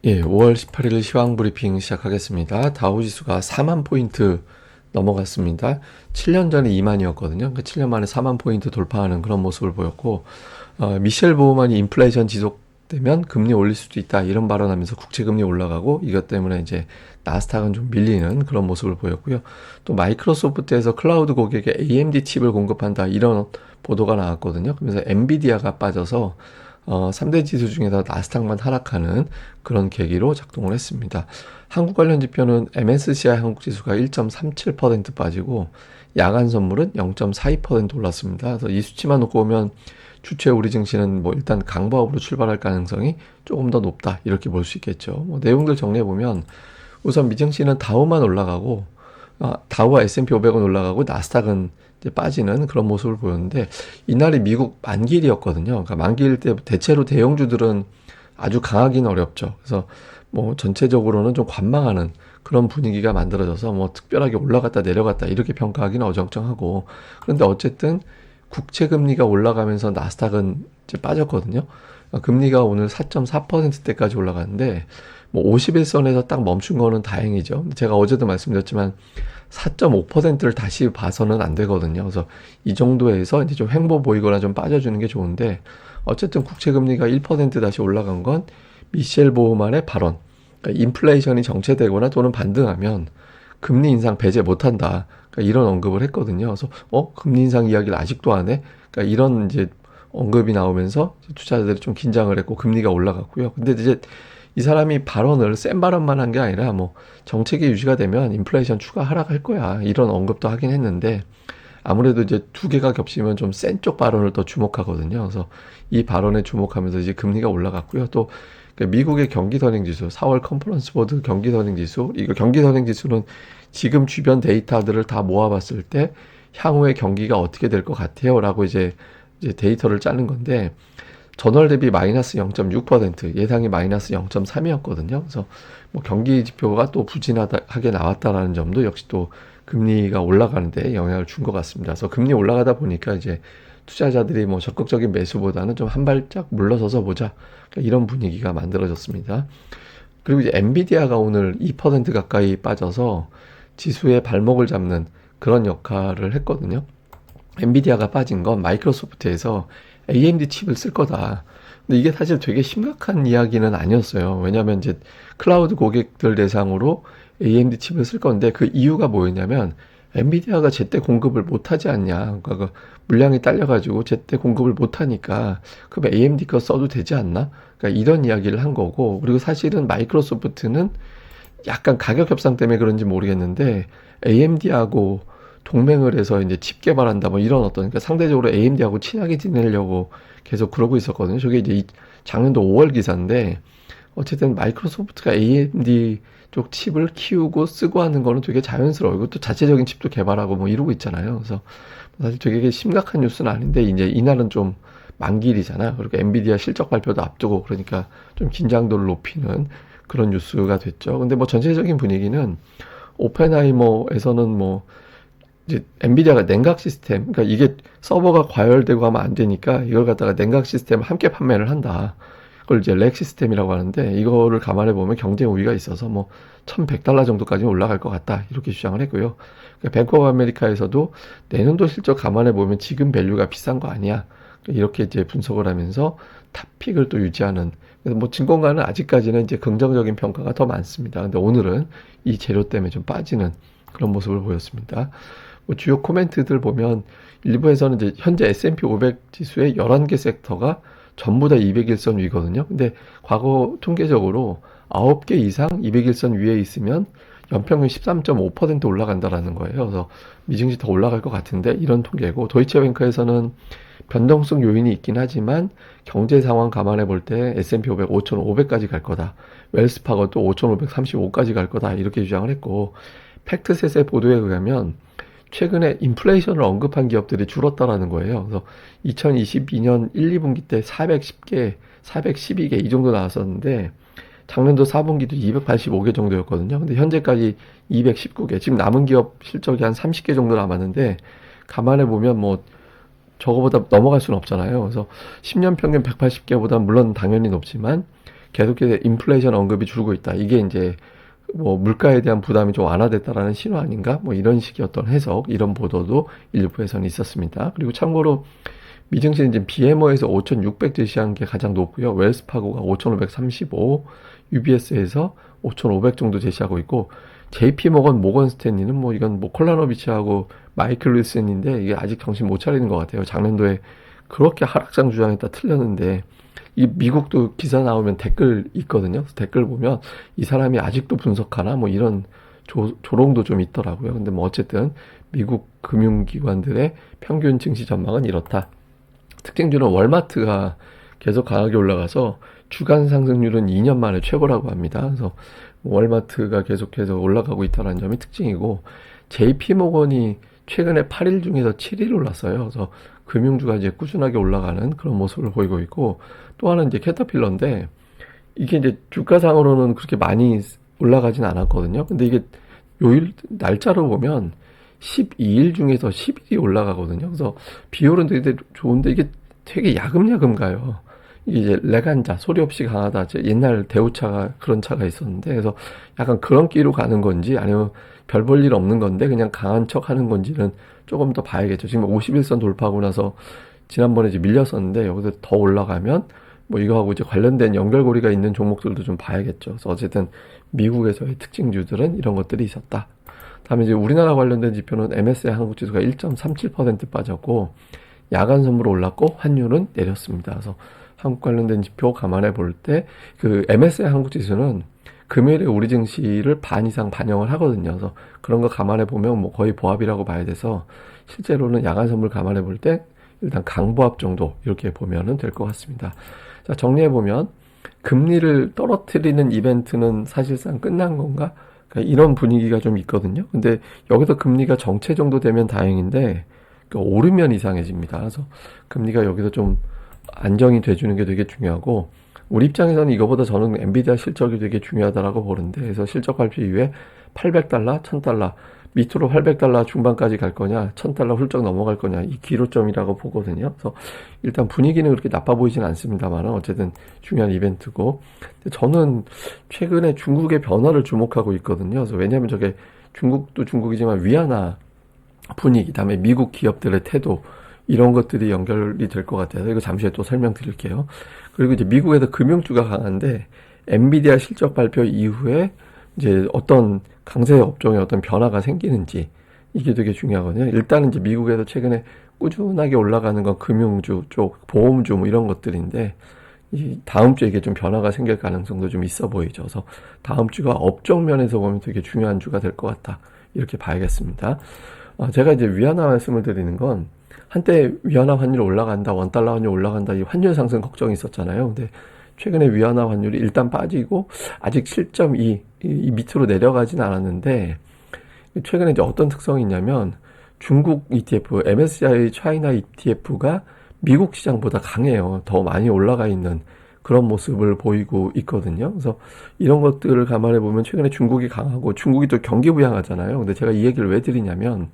예, 5월 18일 시황 브리핑 시작하겠습니다. 다우지수가 4만 포인트 넘어갔습니다. 7년 전에 2만이었거든요. 그러니까 7년 만에 4만 포인트 돌파하는 그런 모습을 보였고, 미셸 보우만이 인플레이션 지속되면 금리 올릴 수도 있다 이런 발언하면서 국채 금리 올라가고, 이것 때문에 이제 나스닥은 좀 밀리는 그런 모습을 보였고요. 또 마이크로소프트에서 클라우드 고객에 AMD 칩을 공급한다 이런 보도가 나왔거든요. 그래서 엔비디아가 빠져서 3대 지수 중에서 나스닥만 하락하는 그런 계기로 작동을 했습니다. 한국 관련 지표는 MSCI 한국 지수가 1.37% 빠지고 야간 선물은 0.42% 올랐습니다. 그래서 이 수치만 놓고 보면 주체 우리 증시는 뭐 일단 강보합으로 출발할 가능성이 조금 더 높다 이렇게 볼 수 있겠죠. 뭐 내용들 정리해 보면 우선 미증시는 다우만 올라가고 다우와 S&P 500은 올라가고 나스닥은 이제 빠지는 그런 모습을 보였는데 이날이 미국 만기일이었거든요. 그러니까 만기일 때 대체로 대형주들은 아주 강하기는 어렵죠. 그래서 뭐 전체적으로는 좀 관망하는 그런 분위기가 만들어져서 뭐 특별하게 올라갔다 내려갔다 이렇게 평가하기는 어정쩡하고, 그런데 어쨌든 국채 금리가 올라가면서 나스닥은 이제 빠졌거든요. 금리가 오늘 4.4%대까지 올라갔는데 뭐 51선에서 딱 멈춘 거는 다행이죠. 제가 어제도 말씀드렸지만 4.5%를 다시 봐서는 안 되거든요. 그래서 이 정도에서 이제 좀 횡보 보이거나 좀 빠져주는 게 좋은데, 어쨌든 국채 금리가 1% 다시 올라간 건 미셸 보우만의 발언, 그러니까 인플레이션이 정체되거나 또는 반등하면 금리 인상 배제 못한다. 그러니까 이런 언급을 했거든요. 그래서 금리 인상 이야기를 아직도 안 해? 그러니까 이런 이제 언급이 나오면서 투자자들이 좀 긴장을 했고 금리가 올라갔고요. 근데 이제 이 사람이 발언을 센 발언만 한 게 아니라 뭐 정책이 유지가 되면 인플레이션 추가 하락할 거야 이런 언급도 하긴 했는데, 아무래도 이제 두 개가 겹치면 좀 센 쪽 발언을 더 주목하거든요. 그래서 이 발언에 주목하면서 이제 금리가 올라갔고요. 또 미국의 경기 선행 지수, 4월 컨퍼런스 보드 경기 선행 지수, 이거 경기 선행 지수는 지금 주변 데이터들을 다 모아봤을 때 향후의 경기가 어떻게 될 것 같아요라고 이제 데이터를 짜는 건데, 전월 대비 마이너스 0.6%, 예상이 마이너스 0.3이었거든요. 그래서 뭐 경기 지표가 또 부진하게 나왔다라는 점도 역시 또 금리가 올라가는데 영향을 준 것 같습니다. 그래서 금리 올라가다 보니까 이제 투자자들이 뭐 적극적인 매수보다는 좀 한 발짝 물러서서 보자, 그러니까 이런 분위기가 만들어졌습니다. 그리고 이제 엔비디아가 오늘 2% 가까이 빠져서 지수의 발목을 잡는 그런 역할을 했거든요. 엔비디아가 빠진 건 마이크로소프트에서 AMD 칩을 쓸 거다. 근데 이게 사실 되게 심각한 이야기는 아니었어요. 왜냐하면 이제 클라우드 고객들 대상으로 AMD 칩을 쓸 건데, 그 이유가 뭐였냐면 엔비디아가 제때 공급을 못하지 않냐. 그러니까 그 물량이 딸려가지고 제때 공급을 못하니까 그럼 AMD 거 써도 되지 않나? 그러니까 이런 이야기를 한 거고, 그리고 사실은 마이크로소프트는 약간 가격 협상 때문에 그런지 모르겠는데 AMD하고 동맹을 해서 이제 칩 개발한다 뭐 이런 어떤, 그러니까 상대적으로 AMD하고 친하게 지내려고 계속 그러고 있었거든요. 저게 이제 작년도 5월 기사인데, 어쨌든 마이크로소프트가 AMD 쪽 칩을 키우고 쓰고 하는 거는 되게 자연스러워. 이것도 자체적인 칩도 개발하고 뭐 이러고 있잖아요. 그래서 사실 되게 심각한 뉴스는 아닌데 이제 이날은 좀 만기일이잖아요. 그리고 엔비디아 실적 발표도 앞두고 그러니까 좀 긴장도를 높이는 그런 뉴스가 됐죠. 근데 뭐 전체적인 분위기는 오펜하이머에서는 뭐 이제 엔비디아가 냉각 시스템, 그러니까 이게 서버가 과열되고 하면 안 되니까 이걸 갖다가 냉각 시스템을 함께 판매를 한다. 그걸 이제 렉 시스템이라고 하는데, 이거를 감안해 보면 경쟁 우위가 있어서 뭐 $1,100 정도까지 올라갈 것 같다 이렇게 주장을 했고요. 그러니까 뱅크 오브 아메리카에서도 내년도 실적 감안해 보면 지금 밸류가 비싼 거 아니야. 그러니까 이렇게 이제 분석을 하면서 탑픽을 또 유지하는. 그래서 뭐 증권가는 아직까지는 이제 긍정적인 평가가 더 많습니다. 근데 오늘은 이 재료 때문에 좀 빠지는 그런 모습을 보였습니다. 뭐 주요 코멘트들 보면 일부에서는 이제 현재 S&P 500 지수의 11개 섹터가 전부 다 200일선 위거든요. 근데 과거 통계적으로 9개 이상 200일선 위에 있으면 연평균 13.5% 올라간다라는 거예요. 그래서 미증시 더 올라갈 것 같은데 이런 통계고, 도이치뱅크에서는 변동성 요인이 있긴 하지만 경제 상황 감안해 볼 때 S&P 500 5,500까지 갈 거다. 웰스파고도 5,535까지 갈 거다. 이렇게 주장을 했고, 팩트셋의 보도에 의하면 최근에 인플레이션을 언급한 기업들이 줄었다라는 거예요. 그래서 2022년 1, 2분기 때 410개, 412개 이 정도 나왔었는데 작년도 4분기도 285개 정도였거든요. 근데 현재까지 219개. 지금 남은 기업 실적이 한 30개 정도 남았는데 감안해 보면 뭐 저거보다 넘어갈 수는 없잖아요. 그래서 10년 평균 180개보다 물론 당연히 높지만 계속해서 인플레이션 언급이 줄고 있다. 이게 이제 뭐 물가에 대한 부담이 좀 완화됐다라는 신호 아닌가? 뭐 이런 식의 어떤 해석, 이런 보도도 일부에서는 있었습니다. 그리고 참고로 미증시는 이제 BMO에서 5,600 제시한 게 가장 높고요. 웰스파고가 5,535, UBS에서 5,500 정도 제시하고 있고, JP모건, 모건스탠리는 뭐 이건 뭐 콜라노비치하고 마이클 윌슨인데 이게 아직 정신 못 차리는 것 같아요. 작년도에 그렇게 하락장 주장했다 틀렸는데, 이 미국도 기사 나오면 댓글 있거든요. 댓글 보면 이 사람이 아직도 분석하나 뭐 이런 조롱도 좀 있더라고요. 근데 뭐 어쨌든 미국 금융기관들의 평균 증시 전망은 이렇다. 특징주는 월마트가 계속 강하게 올라가서 주간 상승률은 2년 만에 최고라고 합니다. 그래서 월마트가 계속해서 올라가고 있다는 점이 특징이고, JP모건이 최근에 8일 중에서 7일 올랐어요. 그래서 금융주가 이제 꾸준하게 올라가는 그런 모습을 보이고 있고, 또 하나는 이제 캐터필러인데, 이게 이제 주가상으로는 그렇게 많이 올라가진 않았거든요. 근데 이게 요일 날짜로 보면 12일 중에서 10일이 올라가거든요. 그래서 비율은 되게 좋은데 이게 되게 야금야금 가요. 이게 이제 레간자, 소리 없이 강하다. 옛날 대우차가 그런 차가 있었는데, 그래서 약간 그런 끼로 가는 건지 아니면 별 볼 일 없는 건데 그냥 강한 척 하는 건지는 조금 더 봐야겠죠. 지금 51선 돌파하고 나서 지난번에 이제 밀렸었는데 여기서 더 올라가면 뭐 이거하고 이제 관련된 연결고리가 있는 종목들도 좀 봐야겠죠. 그래서 어쨌든 미국에서의 특징주들은 이런 것들이 있었다. 다음에 이제 우리나라 관련된 지표는 MSCI 한국지수가 1.37% 빠졌고, 야간 선물로 올랐고 환율은 내렸습니다. 그래서 한국 관련된 지표 감안해 볼 때 그 MSCI 한국지수는 금요일에 우리 증시를 반 이상 반영을 하거든요. 그래서 그런 거 감안해 보면 뭐 거의 보합이라고 봐야 돼서, 실제로는 야간 선물 감안해 볼 때 일단 강보합 정도 이렇게 보면은 될 것 같습니다. 자, 정리해 보면 금리를 떨어뜨리는 이벤트는 사실상 끝난 건가? 그러니까 이런 분위기가 좀 있거든요. 근데 여기서 금리가 정체 정도 되면 다행인데, 그러니까 오르면 이상해집니다. 그래서 금리가 여기서 좀 안정이 돼주는 게 되게 중요하고, 우리 입장에서는 이거보다 저는 엔비디아 실적이 되게 중요하다라고 보는데, 그래서 실적 발표 이후에 $800, $1000, 밑으로 $800 중반까지 갈 거냐, $1000 훌쩍 넘어갈 거냐, 이 기로점이라고 보거든요. 그래서 일단 분위기는 그렇게 나빠 보이진 않습니다만 어쨌든 중요한 이벤트고, 저는 최근에 중국의 변화를 주목하고 있거든요. 그래서 왜냐하면 저게 중국도 중국이지만 위안화 분위기, 다음에 미국 기업들의 태도, 이런 것들이 연결이 될 것 같아서 이거 잠시 후에 또 설명드릴게요. 그리고 이제 미국에서 금융주가 강한데, 엔비디아 실적 발표 이후에 이제 어떤 강세 업종에 어떤 변화가 생기는지, 이게 되게 중요하거든요. 일단은 이제 미국에서 최근에 꾸준하게 올라가는 건 금융주 쪽, 보험주 뭐 이런 것들인데, 이 다음 주에 이게 좀 변화가 생길 가능성도 좀 있어 보이죠. 그래서 다음 주가 업종 면에서 보면 되게 중요한 주가 될 것 같다. 이렇게 봐야겠습니다. 제가 이제 위안화 말씀을 드리는 건, 한때 위안화 환율 올라간다, 원달러 환율 올라간다, 이 환율 상승 걱정이 있었잖아요. 근데 최근에 위안화 환율이 일단 빠지고 아직 7.2 이 밑으로 내려가진 않았는데, 최근에 이제 어떤 특성이 있냐면 중국 ETF, MSCI 차이나 ETF가 미국 시장보다 강해요. 더 많이 올라가 있는 그런 모습을 보이고 있거든요. 그래서 이런 것들을 감안해 보면 최근에 중국이 강하고, 중국이 또 경기 부양하잖아요. 근데 제가 이 얘기를 왜 드리냐면,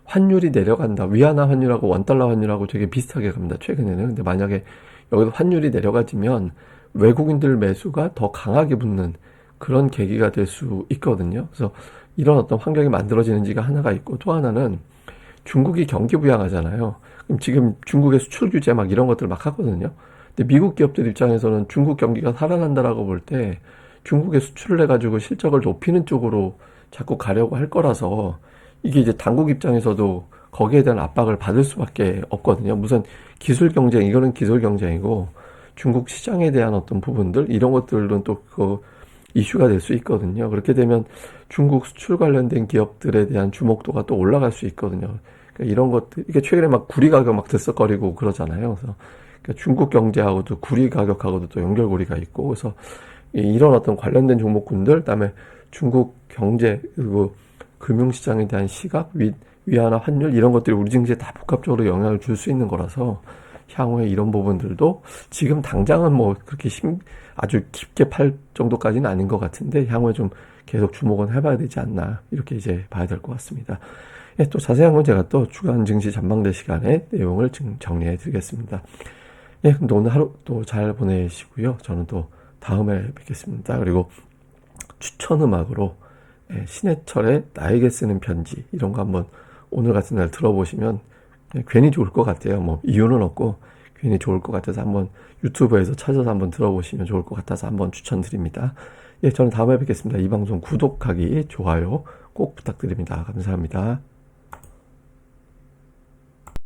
환율이 내려간다. 위안화 환율하고 원달러 환율하고 되게 비슷하게 갑니다. 최근에는. 근데 만약에 여기서 환율이 내려가지면 외국인들 매수가 더 강하게 붙는 그런 계기가 될 수 있거든요. 그래서 이런 어떤 환경이 만들어지는지가 하나가 있고, 또 하나는 중국이 경기 부양하잖아요. 그럼 지금 중국의 수출 규제 막 이런 것들 막 하거든요. 근데 미국 기업들 입장에서는 중국 경기가 살아난다라고 볼 때 중국에 수출을 해가지고 실적을 높이는 쪽으로 자꾸 가려고 할 거라서, 이게 이제 당국 입장에서도 거기에 대한 압박을 받을 수밖에 없거든요. 무슨 기술 경쟁, 이거는 기술 경쟁이고, 중국 시장에 대한 어떤 부분들, 이런 것들은 또 그 이슈가 될 수 있거든요. 그렇게 되면 중국 수출 관련된 기업들에 대한 주목도가 또 올라갈 수 있거든요. 그러니까 이런 것들, 이게 최근에 막 구리 가격 막 들썩거리고 그러잖아요. 그래서 그러니까 중국 경제하고도 구리 가격하고도 또 연결고리가 있고, 그래서 이런 어떤 관련된 종목군들, 그다음에 중국 경제, 그리고 금융시장에 대한 시각, 위안화 환율, 이런 것들이 우리 증시에 다 복합적으로 영향을 줄 수 있는 거라서, 향후에 이런 부분들도 지금 당장은 뭐 그렇게 아주 깊게 팔 정도까지는 아닌 것 같은데, 향후에 좀 계속 주목은 해봐야 되지 않나, 이렇게 이제 봐야 될 것 같습니다. 예, 또 자세한 건 제가 또 주간 증시 전망대 시간에 내용을 정리해 드리겠습니다. 예, 근데 오늘 하루 또 잘 보내시고요. 저는 또 다음에 뵙겠습니다. 그리고 추천 음악으로 신해철의 나에게 쓰는 편지 이런 거 한번 오늘 같은 날 들어보시면 괜히 좋을 것 같아요. 뭐 이유는 없고 괜히 좋을 것 같아서 한번 유튜브에서 찾아서 한번 들어보시면 좋을 것 같아서 한번 추천드립니다. 예, 저는 다음에 뵙겠습니다. 이 방송 구독하기, 좋아요 꼭 부탁드립니다. 감사합니다.